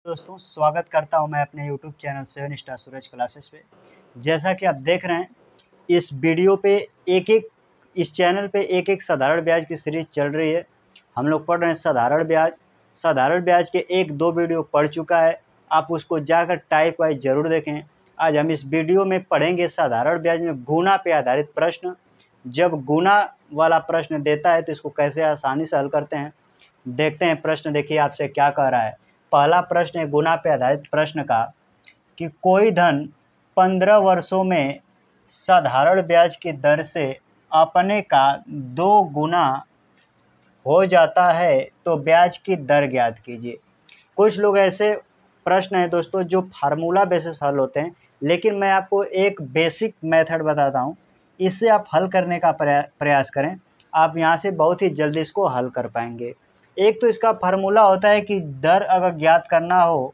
दोस्तों स्वागत करता हूं मैं अपने YouTube चैनल 7 स्टार सूरज क्लासेस पे। जैसा कि आप देख रहे हैं इस वीडियो पे इस चैनल पे एक साधारण ब्याज की सीरीज चल रही है। हम लोग पढ़ रहे हैं साधारण ब्याज के 1-2 वीडियो पढ़ चुका है। आप उसको जाकर टाइप वाइज ज़रूर देखें। आज हम इस वीडियो में पढ़ेंगे साधारण ब्याज में गुना पे आधारित प्रश्न। जब गुना वाला प्रश्न देता है तो इसको कैसे आसानी से हल करते हैं, देखते हैं। प्रश्न देखिए आपसे क्या कह रहा है। पहला प्रश्न है गुना पे आधारित प्रश्न का कि कोई धन 15 वर्षों में साधारण ब्याज की दर से अपने का 2 गुना हो जाता है तो ब्याज की दर ज्ञात कीजिए। कुछ लोग ऐसे प्रश्न हैं दोस्तों जो फार्मूला बेसिस हल होते हैं, लेकिन मैं आपको एक बेसिक मेथड बताता हूँ। इससे आप हल करने का प्रयास करें, आप यहाँ से बहुत ही जल्दी इसको हल कर पाएंगे। एक तो इसका फार्मूला होता है कि दर अगर ज्ञात करना हो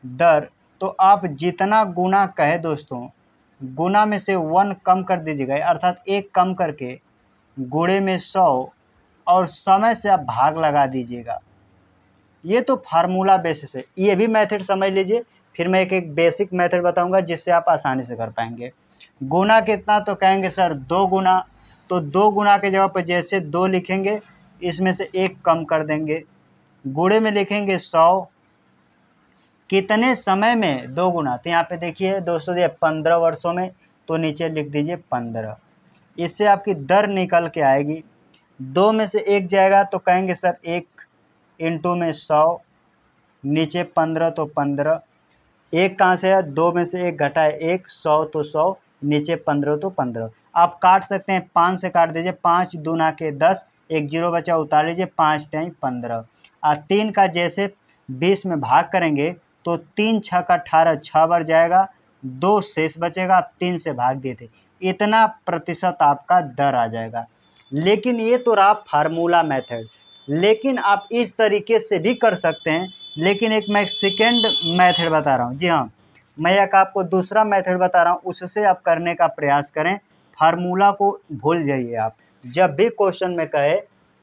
दर, तो आप जितना गुना कहे दोस्तों, गुना में से 1 कम कर दीजिएगा, अर्थात 1 कम करके गुणे में 100 और समय से आप भाग लगा दीजिएगा। ये तो फार्मूला बेसिस है। ये भी मेथड समझ लीजिए, फिर मैं एक बेसिक मेथड बताऊंगा जिससे आप आसानी से कर पाएंगे। गुना कितना, तो कहेंगे सर 2 गुना, तो 2 गुना के जगह पर जैसे 2 लिखेंगे इसमें से 1 कम कर देंगे, गुणे में लिखेंगे 100, कितने समय में 2 गुना, तो यहाँ पे देखिए दोस्तों ये 15 वर्षों में, तो नीचे लिख दीजिए 15। इससे आपकी दर निकल के आएगी। 2 में से 1 जाएगा तो कहेंगे सर 1 इंटू में 100, नीचे 15 तो 15, 1 कहाँ से है, 2 में से 1 घटाए 1, 100 तो 100, नीचे 15 तो 15। आप काट सकते हैं, 5 से काट दीजिए, 5 दूना के 10, 1 जीरो बचा उतार लीजिए, 5 तिहाई 15। 3 का जैसे 20 में भाग करेंगे तो 3 छः का 18, 6 बार जाएगा, 2 शेष बचेगा, आप 3 से भाग दिए थे, इतना प्रतिशत आपका दर आ जाएगा। लेकिन ये तो रहा फार्मूला मेथड, लेकिन आप इस तरीके से भी कर सकते हैं। लेकिन मैं एक सेकेंड मेथड बता रहा हूँ। जी हाँ, मैं एक आपको दूसरा मेथड बता रहा हूँ, उससे आप करने का प्रयास करें। फार्मूला को भूल जाइए आप। जब भी क्वेश्चन में कहे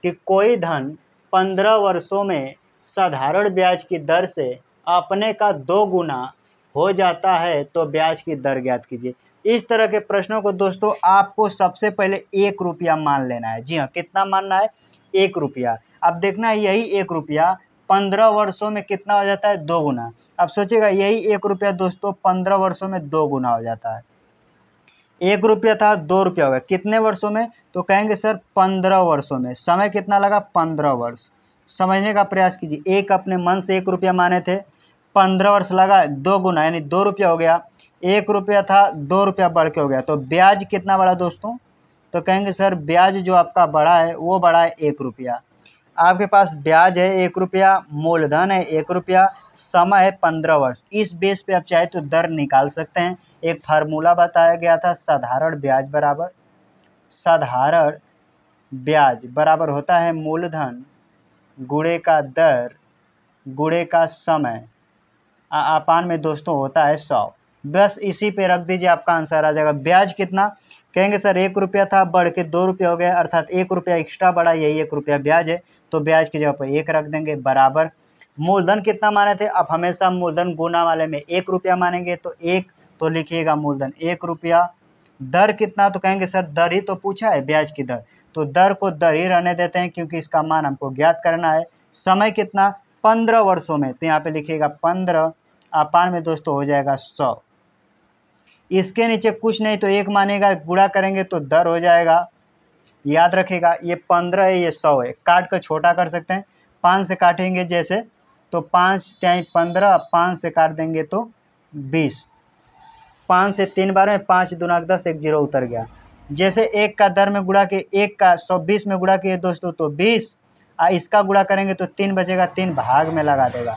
कि कोई धन 15 वर्षों में साधारण ब्याज की दर से अपने का 2 गुना हो जाता है तो ब्याज की दर ज्ञात कीजिए। इस तरह के प्रश्नों को दोस्तों आपको सबसे पहले 1 रुपया मान लेना है। जी हाँ, कितना मानना है, 1 रुपया। अब देखना है यही 1 रुपया 15 वर्षों में कितना हो जाता है, 2 गुना। अब सोचिएगा यही 1 रुपया दोस्तों 15 वर्षों में 2 गुना हो जाता है। 1 रुपया था 2 रुपया हो गया, कितने वर्षों में, तो कहेंगे सर 15 वर्षों में। समय कितना लगा, 15 वर्ष। समझने का प्रयास कीजिए, एक अपने मन से 1 रुपया माने थे, 15 वर्ष लगा, 2 गुना यानी 2 रुपया हो गया। 1 रुपया था 2 रुपया बढ़ के हो गया, तो ब्याज कितना बढ़ा दोस्तों, तो कहेंगे सर ब्याज जो आपका बढ़ा है वो बढ़ा है 1 रुपया। आपके पास ब्याज है 1 रुपया, मूलधन है 1 रुपया, समय है 15 वर्ष। इस बेस पे आप चाहे तो दर निकाल सकते हैं। एक फार्मूला बताया गया था, साधारण ब्याज बराबर होता है मूलधन गुणे का दर गुणे का समय, अपान में दोस्तों होता है 100। बस इसी पे रख दीजिए, आपका आंसर आ जाएगा। ब्याज कितना, कहेंगे सर 1 रुपया था बढ़ के 2 रुपया हो गया, अर्थात 1 रुपया एक्स्ट्रा बढ़ा, यही 1 रुपया ब्याज है, तो ब्याज की जगह पर 1 रख देंगे, बराबर। मूलधन कितना माने थे, अब हमेशा मूलधन गुना वाले में 1 रुपया मानेंगे, तो 1, तो लिखिएगा मूलधन 1 रुपया। दर कितना, तो कहेंगे सर दर ही तो पूछा है, ब्याज की दर, तो दर को दर ही रहने देते हैं क्योंकि इसका मान हमको ज्ञात करना है। समय कितना, 15 वर्षों में, तो यहाँ पे लिखिएगा 15, अपान में दोस्तों हो जाएगा 100। इसके नीचे कुछ नहीं तो 1 मानेगा, गुणा करेंगे तो दर हो जाएगा। याद रखेगा ये 15 है, ये 100 है, काट कर छोटा कर सकते हैं। 5 से काटेंगे जैसे, तो 5 तिहाई 15, 5 से काट देंगे तो 20। 5 से 3 बार में 5 दूना 10, 1 जीरो उतर गया। जैसे 1 का दर में गुणा के, 1 का 120 में गुणा किए दोस्तों तो 20, इसका गुणा करेंगे तो 3 बचेगा, 3 भाग में लगा देगा,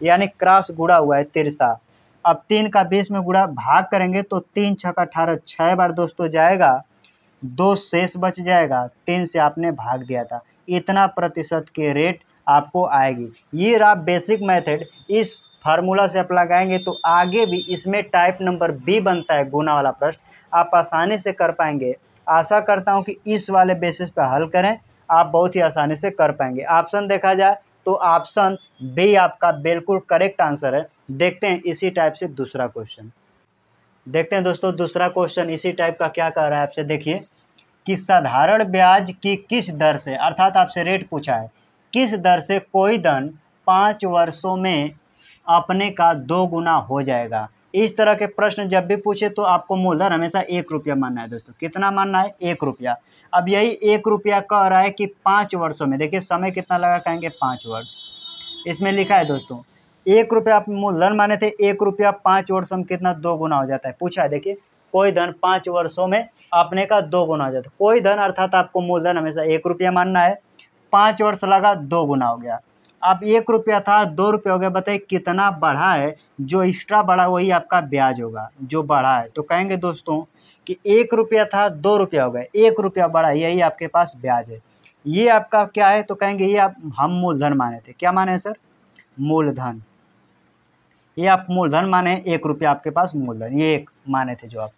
यानी क्रॉस गुणा हुआ है तिरसा। अब 3 का 20 में गुणा भाग करेंगे तो 3 छः का 18, 6 बार दोस्तों जाएगा, 2 शेष बच जाएगा, 3 से आपने भाग दिया था, इतना प्रतिशत के रेट आपको आएगी। ये रहा बेसिक मेथड। इस फार्मूला से आप लगाएंगे तो आगे भी इसमें टाइप नंबर बी बनता है गुना वाला प्रश्न, आप आसानी से कर पाएंगे। आशा करता हूं कि इस वाले बेसिस पर हल करें, आप बहुत ही आसानी से कर पाएंगे। ऑप्शन देखा जाए तो ऑप्शन बी आपका बिल्कुल करेक्ट आंसर है। देखते हैं इसी टाइप से दूसरा क्वेश्चन। देखते हैं दोस्तों दूसरा क्वेश्चन इसी टाइप का क्या कह रहा है आपसे। देखिए कि साधारण ब्याज की किस दर से, अर्थात आपसे रेट पूछा है, किस दर से कोई धन 5 वर्षों में अपने का 2 गुना हो जाएगा। इस तरह के प्रश्न जब भी पूछे तो आपको मूलधन हमेशा 1 रुपया मानना है दोस्तों। कितना मानना है? 1 रुपया। अब यही 1 रुपया कह रहा है कि 5 वर्षों में, देखिए समय कितना लगा, कहेंगे 5 वर्ष। इसमें लिखा है दोस्तों 1 रुपया आप मूलधन माने थे, 1 रुपया 5 वर्षों में कितना 2 गुना हो जाता है। पूछा है देखिए कोई धन 5 वर्षों में अपने का 2 गुना हो जाता है। कोई धन अर्थात आपको मूलधन हमेशा 1 रुपया मानना है, 5 वर्ष लगा 2 गुना हो गया। अब 1 रुपया था 2 रुपये हो गया, बताइए कितना बढ़ा है। जो एक्स्ट्रा बढ़ा वही आपका ब्याज होगा जो बढ़ा है। तो कहेंगे दोस्तों कि 1 रुपया था 2 रुपया हो गया, 1 रुपया बढ़ा, यही आपके पास ब्याज है। ये आपका क्या है? तो कहेंगे ये आप हम मूलधन माने थे। क्या माने सर? मूलधन। ये आप मूलधन माने, 1 रुपया आपके पास मूलधन, ये एक माने थे जो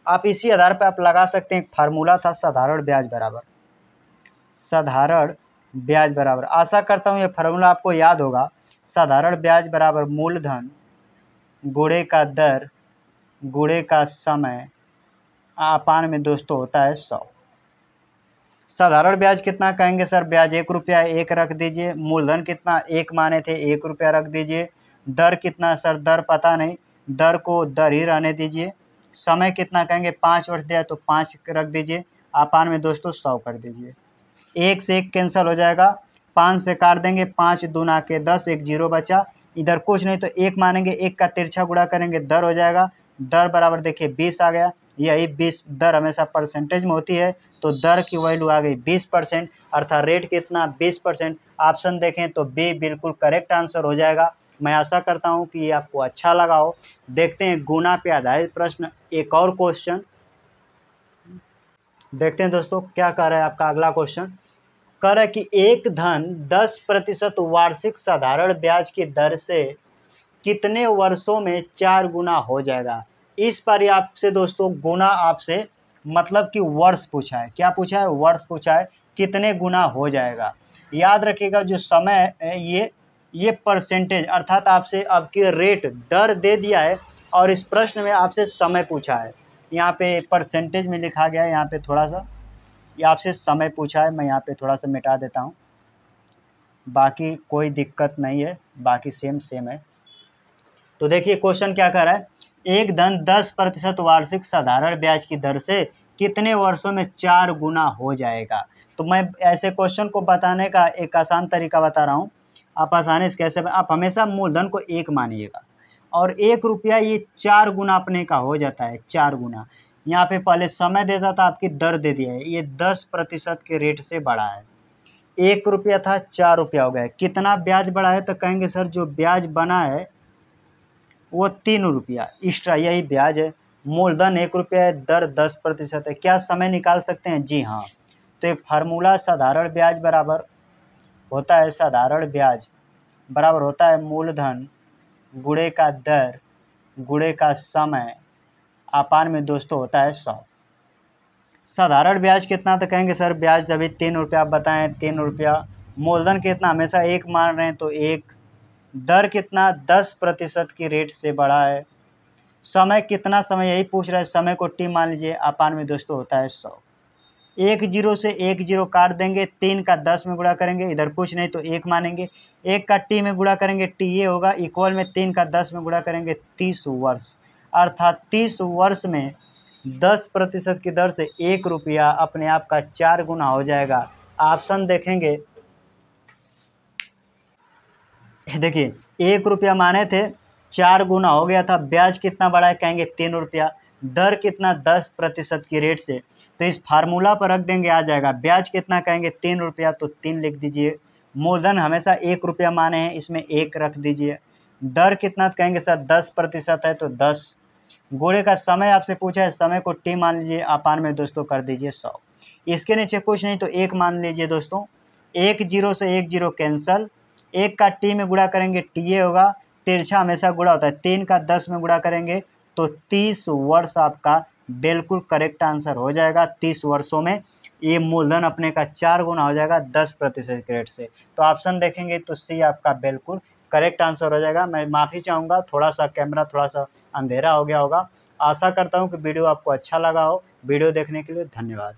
आप इसी आधार पर आप लगा सकते हैं। एक फार्मूला था साधारण ब्याज बराबर, साधारण ब्याज बराबर, आशा करता हूँ ये फार्मूला आपको याद होगा। साधारण ब्याज बराबर मूलधन गुणे का दर गुणे का समय अपान में दोस्तों होता है 100। साधारण ब्याज कितना कहेंगे सर? ब्याज 1 रुपया, 1 रख दीजिए। मूलधन कितना 1 माने थे, 1 रुपया रख दीजिए। दर कितना सर? दर पता नहीं, दर को दर ही रहने दीजिए। समय कितना कहेंगे? 5 वर्ष दिया तो 5 रख दीजिए। अपान में दोस्तों 100 कर दीजिए। 1 से 1 कैंसिल हो जाएगा, 5 से काट देंगे, 5 दूना के 10, एक जीरो बचा। इधर कुछ नहीं तो 1 मानेंगे, 1 का तिरछा गुणा करेंगे, दर हो जाएगा। दर बराबर देखिए 20 आ गया। यही 20 दर हमेशा परसेंटेज में होती है, तो दर की वैल्यू आ गई 20%, अर्थात रेट कितना 20%। ऑप्शन देखें तो बी बिल्कुल करेक्ट आंसर हो जाएगा। मैं आशा करता हूं कि ये आपको अच्छा लगा हो। देखते हैं गुना पे आधारित प्रश्न, एक और क्वेश्चन देखते हैं दोस्तों क्या कह रहा है आपका अगला क्वेश्चन। कह रहा है कि एक धन 10% वार्षिक साधारण ब्याज की दर से कितने वर्षों में 4 गुना हो जाएगा। इस पर आपसे दोस्तों गुना आपसे मतलब कि वर्ष पूछा है। क्या पूछा है? वर्ष पूछा है। कितने गुना हो जाएगा। याद रखिएगा जो समय है ये परसेंटेज, अर्थात आपसे आपके रेट दर दे दिया है और इस प्रश्न में आपसे समय पूछा है। यहाँ पे परसेंटेज में लिखा गया है, यहाँ पे थोड़ा सा ये आपसे समय पूछा है। मैं यहाँ पे थोड़ा सा मिटा देता हूँ, बाकी कोई दिक्कत नहीं है, बाकी सेम है। तो देखिए क्वेश्चन क्या कर रहा है, एक धन 10% वार्षिक साधारण ब्याज की दर से कितने वर्षों में 4 गुना हो जाएगा। तो मैं ऐसे क्वेश्चन को बताने का एक आसान तरीका बता रहा हूँ। आप आसानी से कैसे, आप हमेशा मूलधन को 1 मानिएगा और 1 रुपया ये 4 गुना अपने का हो जाता है, 4 गुना। यहाँ पे पहले समय देता था, आपकी दर दे दिया है, ये 10% के रेट से बढ़ा है। 1 रुपया था 4 रुपया हो गया। कितना ब्याज बढ़ा है? तो कहेंगे सर जो ब्याज बना है वो 3 रुपया एक्स्ट्रा, यही ब्याज है। मूलधन 1 रुपया है, दर 10% है। क्या समय निकाल सकते हैं? जी हाँ। तो एक फार्मूला साधारण ब्याज बराबर होता है, साधारण ब्याज बराबर होता है मूलधन गुणे का दर गुणे का समय अपान में दोस्तों होता है 100। साधारण ब्याज कितना? तो कहेंगे सर ब्याज अभी 3 रुपया आप बताएं, 3 रुपया। मूलधन कितना? हमेशा 1 मान रहे हैं तो 1। दर कितना? 10% की रेट से बढ़ा है। समय कितना? समय यही पूछ रहा है, समय को टी मान लीजिए, अपान में दोस्तों होता है 100। 1 जीरो से 1 जीरो काट देंगे, 3 का 10 में गुणा करेंगे, इधर कुछ नहीं तो 1 मानेंगे। 1 का टी में गुणा करेंगे, टी ये होगा, इक्वल में 3 का 10 में गुणा करेंगे, 30 वर्ष। अर्थात 30 वर्ष में 10% की दर से 1 रुपया अपने आप का 4 गुना हो जाएगा। ऑप्शन देखेंगे, देखिए 1 रुपया माने थे, 4 गुना हो गया था। ब्याज कितना बढ़ा है? कहेंगे 3 रुपया। दर कितना? 10% की रेट से, तो इस फार्मूला पर रख देंगे, आ जाएगा। ब्याज कितना? कहेंगे 3 रुपया, तो 3 लिख दीजिए। मूलधन हमेशा 1 रुपया माने हैं, इसमें 1 रख दीजिए। दर कितना? कहेंगे सर 10% है तो 10। गुणे का समय आपसे पूछा है, समय को टी मान लीजिए, अपान में दोस्तों कर दीजिए 100। इसके नीचे कुछ नहीं तो 1 मान लीजिए दोस्तों। 1 जीरो से 1 जीरो कैंसल, 1 का टी में गुणा करेंगे, टी ये होगा, तिरछा हमेशा गुणा होता है, 3 का 10 में गुणा करेंगे तो 30 वर्ष आपका बिल्कुल करेक्ट आंसर हो जाएगा। 30 वर्षों में ये मूलधन अपने का 4 गुना हो जाएगा 10% के रेट से। तो ऑप्शन देखेंगे तो सी आपका बिल्कुल करेक्ट आंसर हो जाएगा। मैं माफ़ी चाहूँगा, थोड़ा-सा कैमरा थोड़ा-सा अंधेरा हो गया होगा। आशा करता हूँ कि वीडियो आपको अच्छा लगा हो। वीडियो देखने के लिए धन्यवाद।